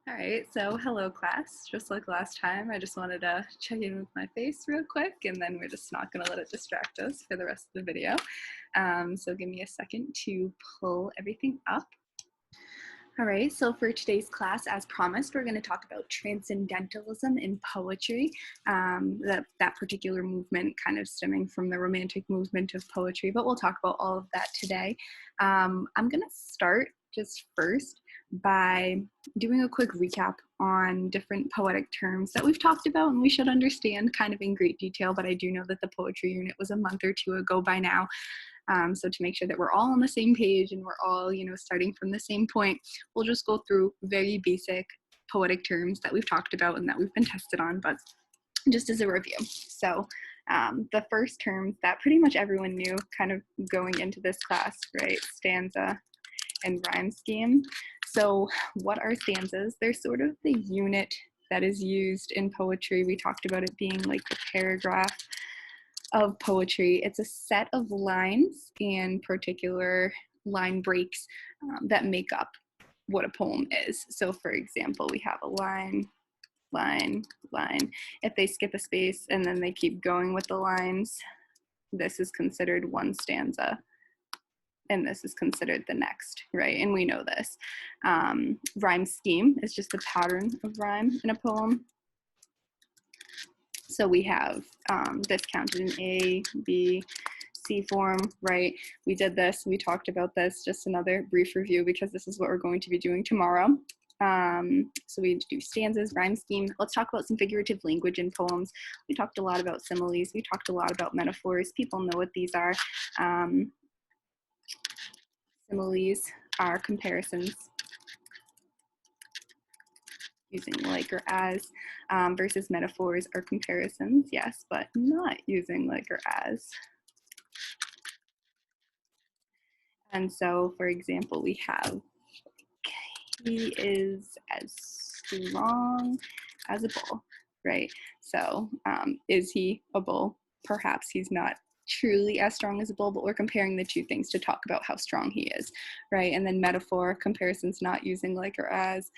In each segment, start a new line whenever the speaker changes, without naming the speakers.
All right, so hello class. Just like last time, I just wanted to check in with my face real quick, and then we're just not gonna let it distract us for the rest of the video. So give me a second to pull everything up. All right, so for today's class, as promised, we're going to talk about transcendentalism in poetry, that particular movement kind of stemming from the Romantic movement of poetry, but we'll talk about all of that today. I'm going to start just first by doing a quick recap on different poetic terms that we've talked about and we should understand kind of in great detail, but I do know that the poetry unit was a month or two ago by now. So to make sure that we're all on the same page and we're all, starting from the same point, we'll just go through very basic poetic terms that we've talked about and that we've been tested on, but just as a review. So the first terms that pretty much everyone knew kind of going into this class, right? Stanza and rhyme scheme. So what are stanzas? They're sort of the unit that is used in poetry. We talked about it being like the paragraph of poetry. It's a set of lines and particular line breaks that make up what a poem is. So for example, we have a line, line, line. If they skip a space and then they keep going with the lines, this is considered one stanza and this is considered the next, right? And we know this. Rhyme scheme is just the pattern of rhyme in a poem. So we have this counted in A, B, C form, right? We did this, we talked about this, just another brief review because this is what we're going to be doing tomorrow. So we do stanzas, rhyme scheme. Let's talk about some figurative language in poems. We talked a lot about similes. We talked a lot about metaphors. People know what these are. Similes are comparisons using like or as, versus metaphors are comparisons, yes, but not using like or as. And so, for example, we have, he is as strong as a bull, right? So is he a bull? Perhaps he's not truly as strong as a bull, but we're comparing the two things to talk about how strong he is, right? And then metaphor, comparisons not using like or as.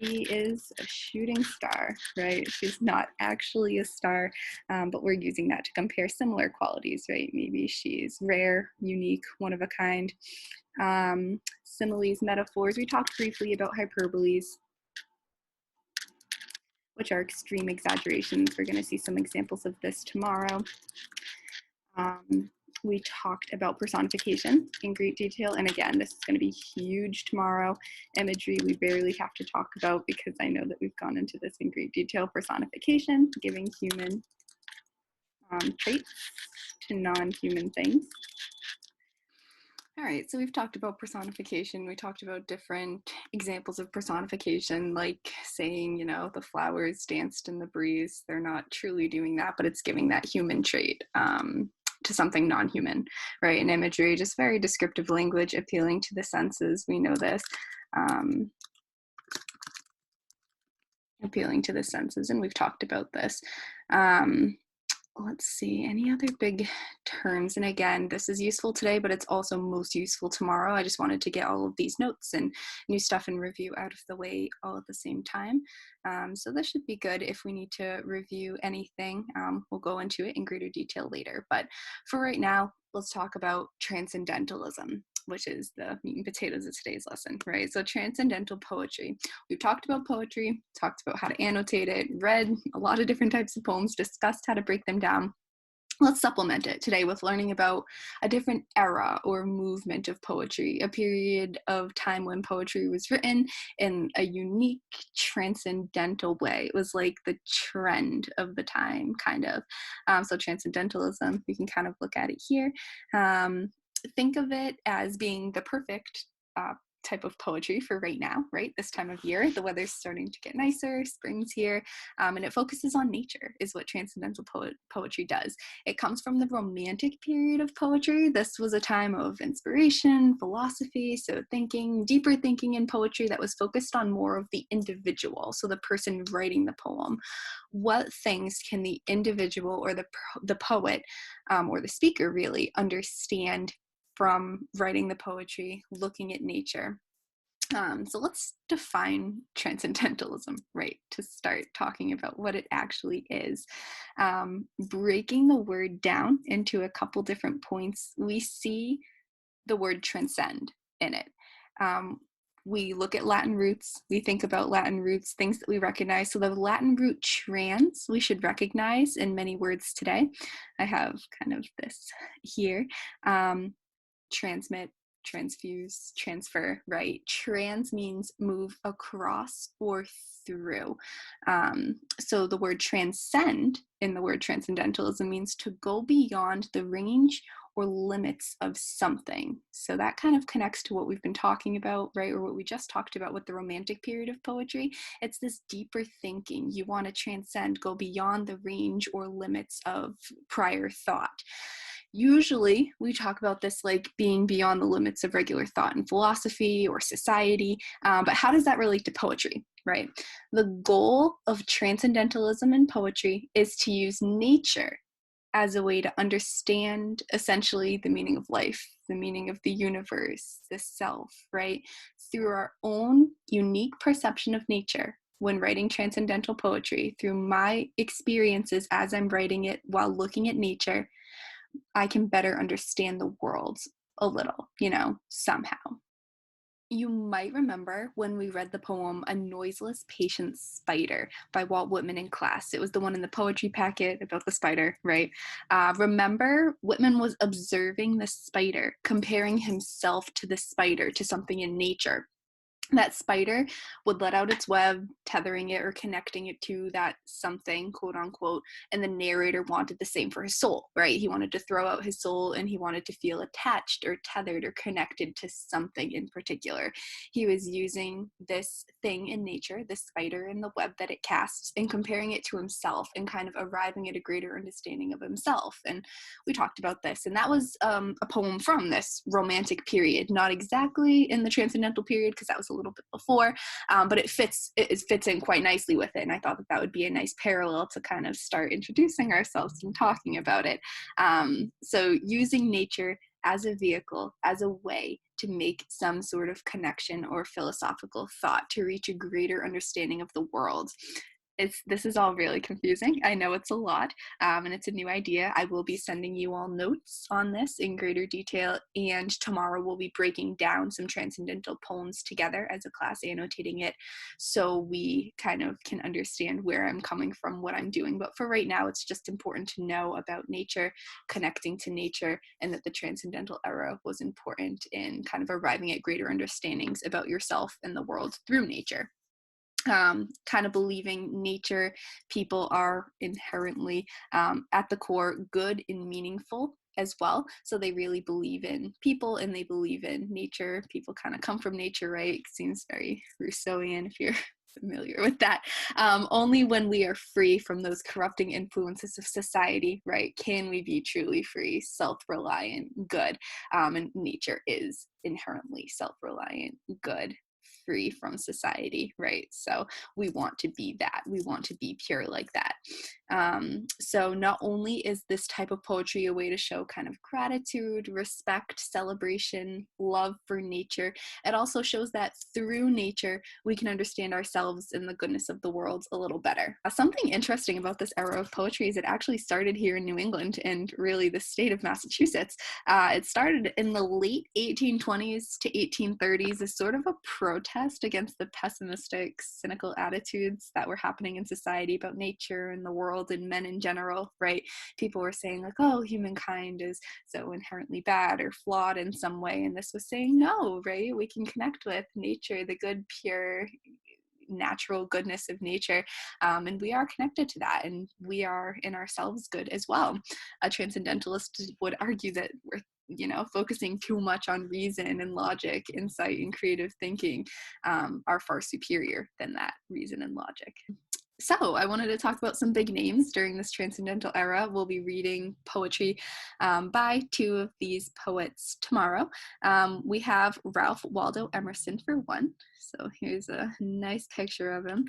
She is a shooting star, right? She's not actually a star, but we're using that to compare similar qualities, right? Maybe she's rare, unique, one of a kind. Similes, metaphors. We talked briefly about hyperboles, which are extreme exaggerations. We're going to see some examples of this tomorrow. We talked about personification in great detail. And again, this is going to be huge tomorrow. Imagery, we barely have to talk about because I know that we've gone into this in great detail. Personification, giving human traits to non-human things. All right, so we've talked about personification. We talked about different examples of personification, like saying, the flowers danced in the breeze. They're not truly doing that, but it's giving that human trait to something non-human, right? And imagery, just very descriptive language, appealing to the senses. We know this. Appealing to the senses, and we've talked about this. Let's see, any other big terms? And again, this is useful today, but it's also most useful tomorrow. I just wanted to get all of these notes and new stuff and review out of the way all at the same time. So this should be good if we need to review anything. We'll go into it in greater detail later. But for right now, let's talk about transcendentalism, which is the meat and potatoes of today's lesson, right? So transcendental poetry. We've talked about poetry, talked about how to annotate it, read a lot of different types of poems, discussed how to break them down. Let's supplement it today with learning about a different era or movement of poetry, a period of time when poetry was written in a unique transcendental way. It was like the trend of the time, kind of. So transcendentalism, we can kind of look at it here. Think of it as being the perfect type of poetry for right now, right? This time of year, the weather's starting to get nicer, spring's here, and it focuses on nature is what transcendental poetry does. It comes from the Romantic period of poetry. This was a time of inspiration, philosophy, so thinking, deeper thinking in poetry that was focused on more of the individual, so the person writing the poem. What things can the individual or the poet or the speaker really understand from writing the poetry, looking at nature? So let's define transcendentalism, right, to start talking about what it actually is. Breaking the word down into a couple different points, we see the word transcend in it. We look at Latin roots, we think about Latin roots, things that we recognize. So the Latin root trans, we should recognize in many words today. I have kind of this here. Transmit, transfuse, transfer, right? Trans means move across or through. So the word transcend in the word transcendentalism means to go beyond the range or limits of something. So that kind of connects to what we've been talking about, right? Or what we just talked about with the Romantic period of poetry. It's this deeper thinking. You want to transcend, go beyond the range or limits of prior thought. Usually we talk about this like being beyond the limits of regular thought and philosophy or society, but how does that relate to poetry, right? The goal of transcendentalism in poetry is to use nature as a way to understand essentially the meaning of life, the meaning of the universe, the self, right? Through our own unique perception of nature. When writing transcendental poetry, through my experiences as I'm writing it while looking at nature, I can better understand the world a little, somehow. You might remember when we read the poem A Noiseless Patient Spider by Walt Whitman in class. It was the one in the poetry packet about the spider, right? Remember, Whitman was observing the spider, comparing himself to the spider, to something in nature. That spider would let out its web, tethering it or connecting it to that something, quote unquote, and the narrator wanted the same for his soul, right? He wanted to throw out his soul and he wanted to feel attached or tethered or connected to something in particular. He was using this thing in nature, this spider and the web that it casts, and comparing it to himself and kind of arriving at a greater understanding of himself. And we talked about this, and that was a poem from this Romantic period, not exactly in the Transcendental period because that was a little bit before, but it fits in quite nicely with it, and I thought that would be a nice parallel to kind of start introducing ourselves and talking about it. So using nature as a vehicle, as a way to make some sort of connection or philosophical thought to reach a greater understanding of the world. This is all really confusing. I know it's a lot, and it's a new idea. I will be sending you all notes on this in greater detail, and tomorrow we'll be breaking down some transcendental poems together as a class, annotating it, so we kind of can understand where I'm coming from, what I'm doing. But for right now, it's just important to know about nature, connecting to nature, and that the Transcendental era was important in kind of arriving at greater understandings about yourself and the world through nature. Kind of believing nature people are inherently at the core good and meaningful as well. So they really believe in people and they believe in nature. People kind of come from nature, right? It seems very Rousseauian if you're familiar with that. Only when we are free from those corrupting influences of society, right, can we be truly free, self-reliant, good. And nature is inherently self-reliant, good, free from society, right? So we want to be that. We want to be pure like that. So not only is this type of poetry a way to show kind of gratitude, respect, celebration, love for nature, it also shows that through nature, we can understand ourselves and the goodness of the world a little better. Something interesting about this era of poetry is it actually started here in New England and really the state of Massachusetts. It started in the late 1820s to 1830s as sort of a protest against the pessimistic, cynical attitudes that were happening in society about nature and the world and men in general, right? People were saying like, oh, humankind is so inherently bad or flawed in some way. And this was saying, no, right? We can connect with nature, the good, pure, natural goodness of nature, and we are connected to that, and we are in ourselves good as well. A transcendentalist would argue that we're focusing too much on reason and logic, insight and creative thinking are far superior than that reason and logic. So I wanted to talk about some big names during this Transcendental era. We'll be reading poetry by two of these poets tomorrow. We have Ralph Waldo Emerson for one. So here's a nice picture of him.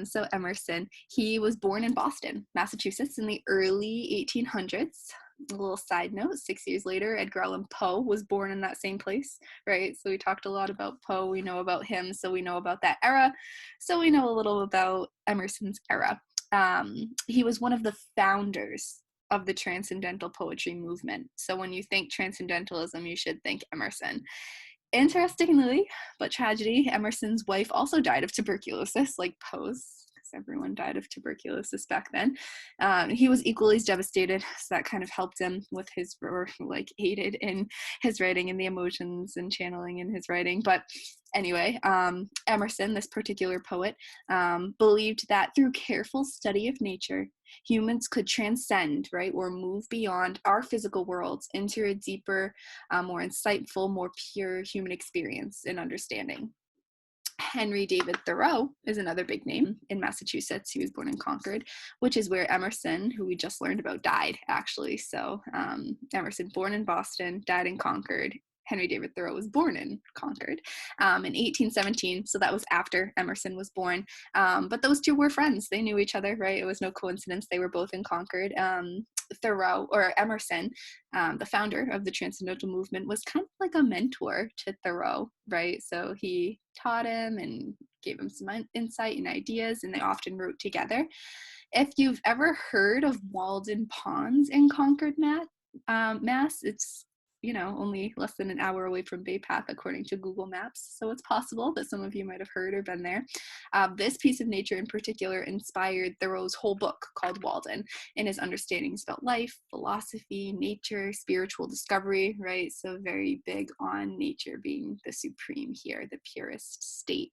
So Emerson, he was born in Boston, Massachusetts in the early 1800s. A little side note, 6 years later, Edgar Allan Poe was born in that same place, right? So we talked a lot about Poe, we know about him, so we know about that era. So we know a little about Emerson's era. He was one of the founders of the Transcendental poetry movement. So when you think Transcendentalism, you should think Emerson. Interestingly, but tragedy, Emerson's wife also died of tuberculosis, like Poe's, because everyone died of tuberculosis back then. He was equally as devastated, so that kind of helped him with his, or like aided in his writing and the emotions and channeling in his writing. But anyway, Emerson, this particular poet, believed that through careful study of nature, humans could transcend, right, or move beyond our physical worlds into a deeper, more insightful, more pure human experience and understanding. Henry David Thoreau is another big name in Massachusetts. He was born in Concord, which is where Emerson, who we just learned about, died, actually. So Emerson, born in Boston, died in Concord. Henry David Thoreau was born in Concord in 1817, so that was after Emerson was born. But those two were friends. They knew each other, right? It was no coincidence. They were both in Concord. Thoreau, or Emerson, the founder of the Transcendental movement, was kind of like a mentor to Thoreau, right? So he taught him and gave him some insight and ideas, and they often wrote together. If you've ever heard of Walden Ponds in Concord, Mass, it's only less than an hour away from Bay Path, according to Google Maps. So it's possible that some of you might have heard or been there. This piece of nature in particular inspired Thoreau's whole book called Walden, and his understandings about life, philosophy, nature, spiritual discovery, right? So very big on nature being the supreme here, the purest state.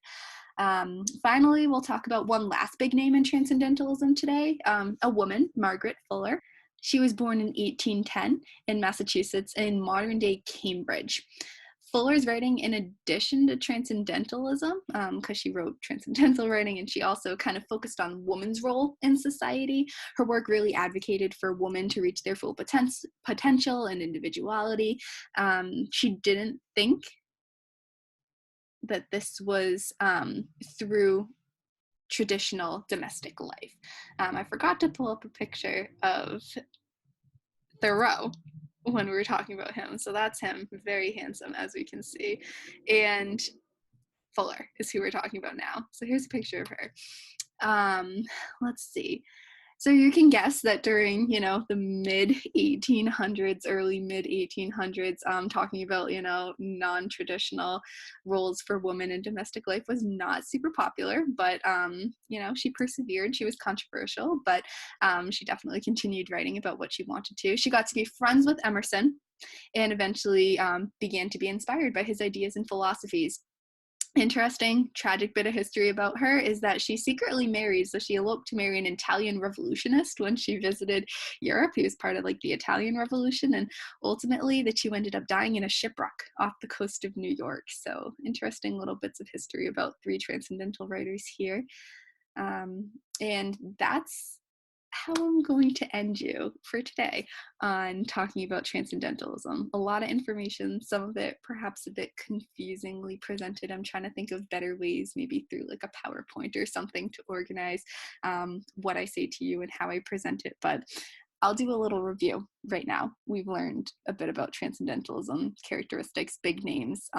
Finally, we'll talk about one last big name in Transcendentalism today, a woman, Margaret Fuller. She was born in 1810 in Massachusetts in modern-day Cambridge. Fuller's writing, in addition to Transcendentalism, because she wrote transcendental writing and she also kind of focused on women's role in society, her work really advocated for women to reach their full potential and individuality. She didn't think that this was through traditional domestic life. I forgot to pull up a picture of Thoreau when we were talking about him. So that's him, very handsome, as we can see. And Fuller is who we're talking about now. So here's a picture of her. Let's see. So you can guess that during, the mid-1800s, early mid-1800s, talking about, non-traditional roles for women in domestic life was not super popular, but, she persevered. She was controversial, but she definitely continued writing about what she wanted to. She got to be friends with Emerson and eventually began to be inspired by his ideas and philosophies. Interesting, tragic bit of history about her is that she secretly married, so she eloped to marry an Italian revolutionist when she visited Europe. He was part of the Italian Revolution, and ultimately the two ended up dying in a shipwreck off the coast of New York. So interesting little bits of history about three transcendental writers here. And that's how I'm going to end you for today on talking about Transcendentalism. A lot of information, some of it perhaps a bit confusingly presented. I'm trying to think of better ways, maybe through a PowerPoint or something, to organize what I say to you and how I present it. But I'll do a little review right now. We've learned a bit about Transcendentalism, characteristics, big names.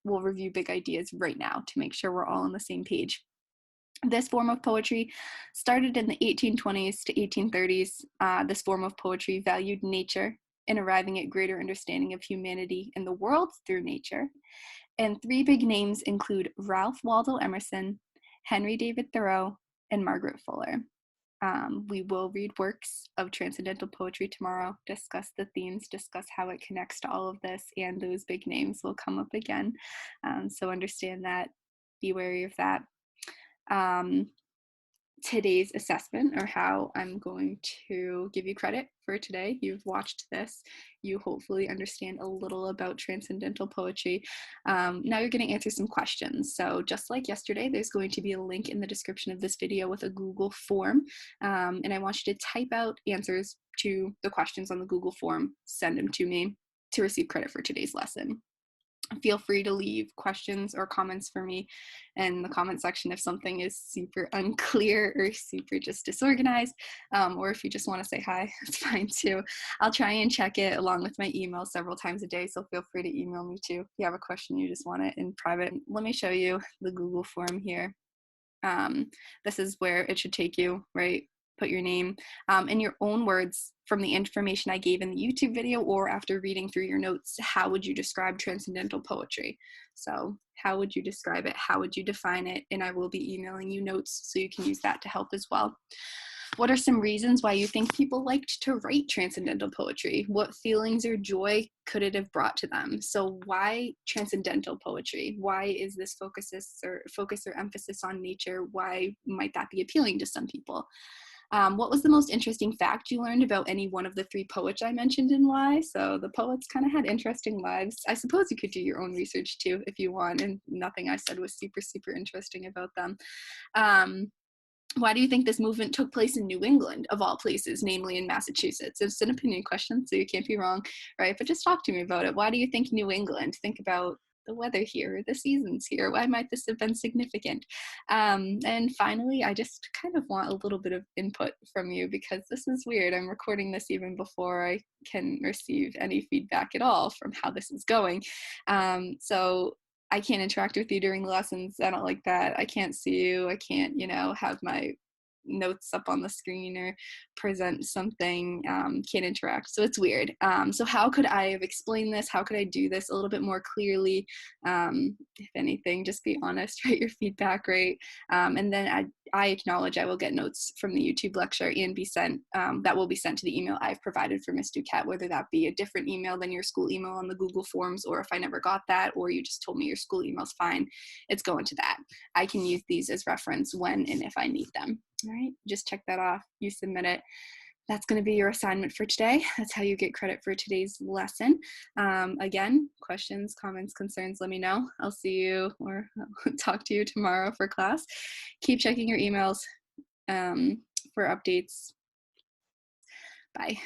We'll review big ideas right now to make sure we're all on the same page. This form of poetry started in the 1820s to 1830s. This form of poetry valued nature and arriving at greater understanding of humanity and the world through nature. And three big names include Ralph Waldo Emerson, Henry David Thoreau, and Margaret Fuller. We will read works of transcendental poetry tomorrow, discuss the themes, discuss how it connects to all of this, and those big names will come up again. So understand that, be wary of that. Today's assessment, or how I'm going to give you credit for today. You've watched this. You hopefully understand a little about transcendental poetry. Now you're going to answer some questions. So just like yesterday, there's going to be a link in the description of this video with a Google form. And I want you to type out answers to the questions on the Google form, send them to me to receive credit for today's lesson. Feel free to leave questions or comments for me in the comment section if something is super unclear or super just disorganized, or if you just want to say hi, it's fine too. I'll try and check it along with my email several times a day, so feel free to email me too if you have a question you just want it in private. Let me show you the Google form here. This is where it should take you, right? Put your name in your own words from the information I gave in the YouTube video, or after reading through your notes. How would you describe transcendental poetry? So how would you describe it? How would you define it? And I will be emailing you notes so you can use that to help as well. What are some reasons why you think people liked to write transcendental poetry? What feelings or joy could it have brought to them? So why transcendental poetry? Why is this focus or emphasis on nature? Why might that be appealing to some people? What was the most interesting fact you learned about any one of the 3 poets I mentioned, and why? So the poets kind of had interesting lives. I suppose you could do your own research too if you want, and nothing I said was super, super interesting about them. Why do you think this movement took place in New England, of all places, namely in Massachusetts? It's an opinion question, so you can't be wrong, right? But just talk to me about it. Why do you think New England? Think about the weather here, the seasons here. Why might this have been significant? And finally, I just kind of want a little bit of input from you, because this is weird. I'm recording this even before I can receive any feedback at all from how this is going. So I can't interact with you during the lessons. I don't like that. I can't see you. I can't, have my notes up on the screen or present something. Can't interact. So it's weird. So how could I have explained this? How could I do this a little bit more clearly? If anything, just be honest, write your feedback, right? And then I acknowledge I will get notes from the YouTube lecture and be sent, that will be sent to the email I've provided for S.W.B.A.T, whether that be a different email than your school email on the Google Forms, or if I never got that, or you just told me your school email's fine, it's going to that. I can use these as reference when and if I need them. All right, just check that off. You submit it. That's going to be your assignment for today. That's how you get credit for today's lesson. Again, questions, comments, concerns, let me know. I'll see you or I'll talk to you tomorrow for class. Keep checking your emails for updates. Bye.